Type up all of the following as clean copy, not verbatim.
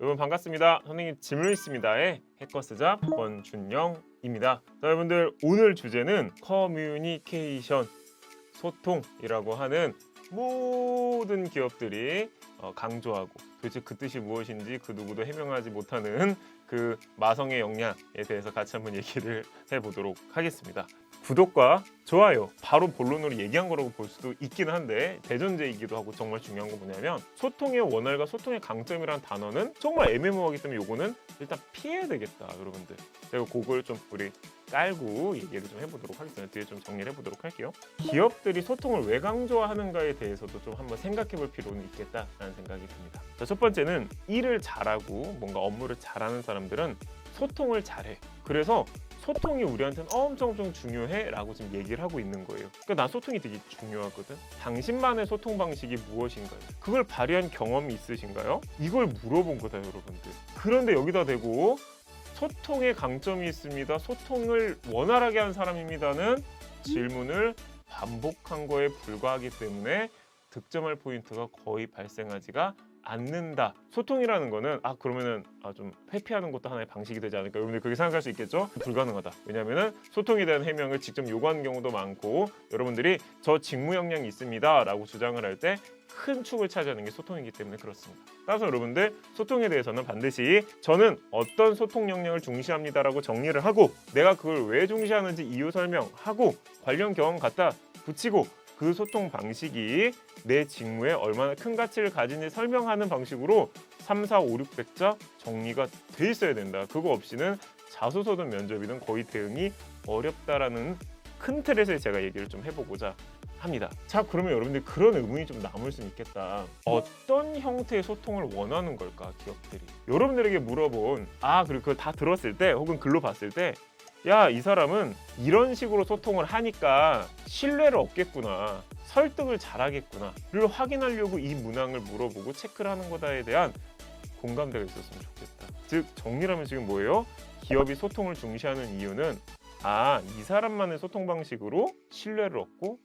여러분 반갑습니다. 선생님 질문 있습니다의 해커스자 권준영입니다. 자, 여러분들 오늘 주제는 커뮤니케이션, 소통이라고 하는 모든 기업들이 강조하고 도대체 그 뜻이 무엇인지 그 누구도 해명하지 못하는 그 마성의 역량에 대해서 같이 한번 얘기를 해보도록 하겠습니다. 구독과 좋아요, 바로 본론으로 얘기한 거라고 볼 수도 있긴 한데 대전제이기도 하고 정말 중요한 건 뭐냐면 소통의 원활과 소통의 강점이라는 단어는 정말 애매모호하기 때문에 요거는 일단 피해야 되겠다, 여러분들. 제가 그걸 좀 우리 깔고 얘기를 좀 해보도록 하겠습니다. 뒤에 좀 정리를 해보도록 할게요. 기업들이 소통을 왜 강조하는가에 대해서도 좀 한번 생각해 볼 필요는 있겠다라는 생각이 듭니다. 자, 첫 번째는 일을 잘하고 뭔가 업무를 잘하는 사람들은 소통을 잘해. 그래서 소통이 우리한테는 엄청 중요해 라고 지금 얘기를 하고 있는 거예요. 그러니까 난 소통이 되게 중요하거든. 당신만의 소통 방식이 무엇인가요? 그걸 발휘한 경험이 있으신가요? 이걸 물어본 거다, 여러분들. 그런데 여기다 대고 소통의 강점이 있습니다, 소통을 원활하게 한 사람입니다는 질문을 반복한 거에 불과하기 때문에 득점할 포인트가 거의 발생하지가 않는다. 소통이라는 거는 그러면은 좀 회피하는 것도 하나의 방식이 되지 않을까, 여러분들 그렇게 생각할 수 있겠죠? 불가능하다. 왜냐면은 소통에 대한 해명을 직접 요구하는 경우도 많고 여러분들이 저 직무 역량이 있습니다 라고 주장을 할 때 큰 축을 차지하는 게 소통이기 때문에 그렇습니다. 따라서 여러분들 소통에 대해서는 반드시 저는 어떤 소통 역량을 중시합니다 라고 정리를 하고 내가 그걸 왜 중시하는지 이유 설명하고 관련 경험 갖다 붙이고 그 소통 방식이 내 직무에 얼마나 큰 가치를 가지는지 설명하는 방식으로 3, 4, 5, 600자 정리가 돼 있어야 된다. 그거 없이는 자소서든 면접이든 거의 대응이 어렵다라는 큰 틀에서 제가 얘기를 좀 해보고자 합니다. 자, 그러면 여러분들 그런 의문이 좀 남을 수 있겠다. 어떤 형태의 소통을 원하는 걸까, 기업들이? 여러분들에게 물어본 그리고 그걸 다 들었을 때 혹은 글로 봤을 때 야, 이 사람은 이런 식으로 소통을 하니까 신뢰를 얻겠구나, 설득을 잘하겠구나 를 확인하려고 이 문항을 물어보고 체크를 하는 거다에 대한 공감대가 있었으면 좋겠다. 즉 정리를 하면 지금 뭐예요? 기업이 소통을 중시하는 이유는 이 사람만의 소통 방식으로 신뢰를 얻고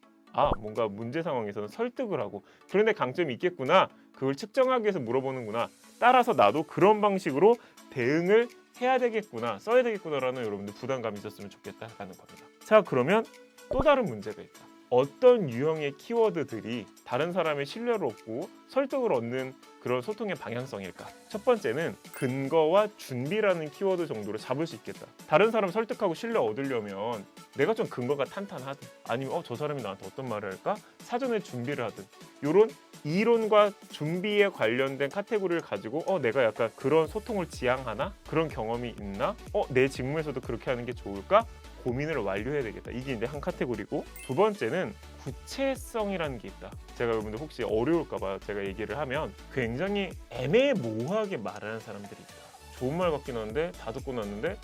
뭔가 문제 상황에서는 설득을 하고 그런데 강점이 있겠구나, 그걸 측정하기 위해서 물어보는구나, 따라서 나도 그런 방식으로 대응을 해야 되겠구나, 써야 되겠구나라는 여러분들 부담감이 있었으면 좋겠다라는 겁니다. 자, 그러면 또 다른 문제가 있다. 어떤 유형의 키워드들이 다른 사람의 신뢰를 얻고 설득을 얻는 그런 소통의 방향성일까? 첫 번째는 근거와 준비라는 키워드 정도로 잡을 수 있겠다. 다른 사람 설득하고 신뢰 얻으려면 내가 좀 근거가 탄탄하든 아니면 저 사람이 나한테 어떤 말을 할까? 사전에 준비를 하든 이런 이론과 준비에 관련된 카테고리를 가지고 내가 약간 그런 소통을 지향하나? 그런 경험이 있나? 내 직무에서도 그렇게 하는 게 좋을까? 고민을 완료해야 되겠다. 이게 이제 한 카테고리고, 두 번째는 구체성이라는 게 있다. 제가 여러분들 혹시 어려울까봐 제가 얘기를 하면 굉장히 애매모호하게 말하는 사람들이 있다. 좋은 말 같긴 한데 다 듣고 났는데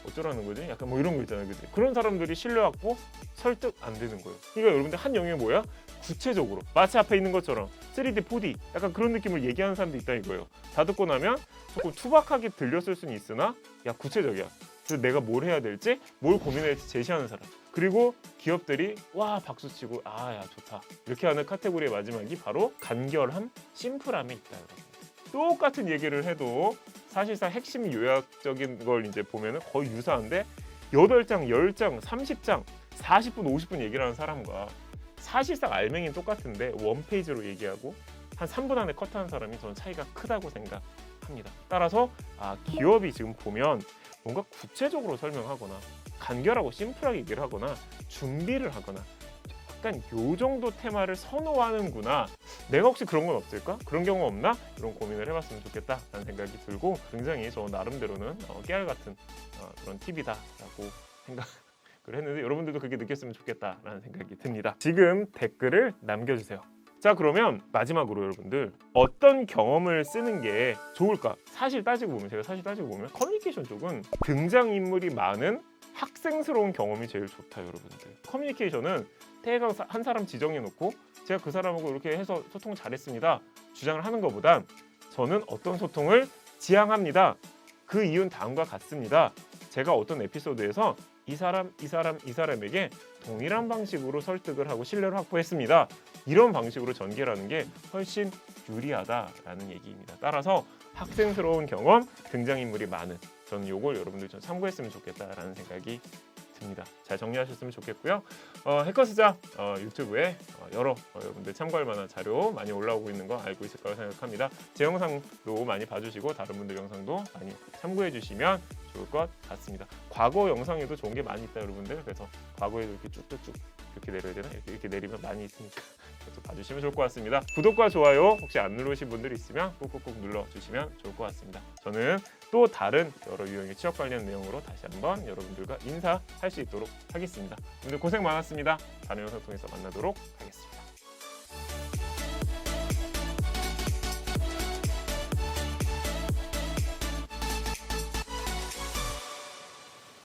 어쩌라는 거지? 약간 이런 거 있잖아요, 그치? 그런 사람들이 신뢰 갖고 설득 안 되는 거예요. 그러니까 여러분들 한 영역이 뭐야? 구체적으로 마치 앞에 있는 것처럼 3D, 4D 약간 그런 느낌을 얘기하는 사람도 있다 이거예요. 다 듣고 나면 조금 투박하게 들렸을 수는 있으나 구체적이야. 그래서 내가 뭘 해야 될지, 뭘 고민할지 제시하는 사람. 그리고 기업들이 박수치고 야 좋다 이렇게 하는 카테고리의 마지막이 바로 간결함, 심플함에 있다, 여러분. 똑같은 얘기를 해도 사실상 핵심 요약적인 걸 이제 보면은 거의 유사한데 8장, 10장, 30장, 40분, 50분 얘기를 하는 사람과 사실상 알맹이는 똑같은데 원페이지로 얘기하고 한 3분 안에 컷하는 사람이 저는 차이가 크다고 생각합니다. 따라서 기업이 지금 보면 뭔가 구체적으로 설명하거나 간결하고 심플하게 얘기를 하거나 준비를 하거나 약간 요 정도 테마를 선호하는구나. 내가 혹시 그런 건 없을까? 그런 경우 없나? 이런 고민을 해봤으면 좋겠다라는 생각이 들고 굉장히 저 나름대로는 깨알 같은 그런 팁이다라고 생각을 했는데 여러분들도 그렇게 느꼈으면 좋겠다라는 생각이 듭니다. 지금 댓글을 남겨주세요. 자, 그러면 마지막으로 여러분들 어떤 경험을 쓰는 게 좋을까? 사실 따지고 보면 커뮤니케이션 쪽은 등장인물이 많은 학생스러운 경험이 제일 좋다, 여러분들. 커뮤니케이션은 대강 한 사람 지정해놓고 제가 그 사람하고 이렇게 해서 소통을 잘했습니다 주장을 하는 것보단 저는 어떤 소통을 지향합니다. 그 이유는 다음과 같습니다. 제가 어떤 에피소드에서 이 사람에게 동일한 방식으로 설득을 하고 신뢰를 확보했습니다. 이런 방식으로 전개라는 게 훨씬 유리하다라는 얘기입니다. 따라서 학생스러운 경험, 등장인물이 많은, 저는 요걸 여러분들 좀 참고했으면 좋겠다라는 생각이 듭니다. 잘 정리하셨으면 좋겠고요. 해커스잡 유튜브에 여러 여러분들 참고할 만한 자료 많이 올라오고 있는 거 알고 있을 거라고 생각합니다. 제 영상도 많이 봐주시고 다른 분들 영상도 많이 참고해 주시면 좋을 것 같습니다. 과거 영상에도 좋은 게 많이 있다 여러분들. 그래서 과거에도 이렇게 쭉쭉쭉 이렇게 내려야 되나? 이렇게 내리면 많이 있으니까 그것도 봐주시면 좋을 것 같습니다. 구독과 좋아요 혹시 안 누르신 분들 있으면 꾹꾹꾹 눌러주시면 좋을 것 같습니다. 저는 또 다른 여러 유형의 취업 관련 내용으로 다시 한번 여러분들과 인사할 수 있도록 하겠습니다. 오늘 고생 많았습니다. 다른 영상 통해서 만나도록 하겠습니다.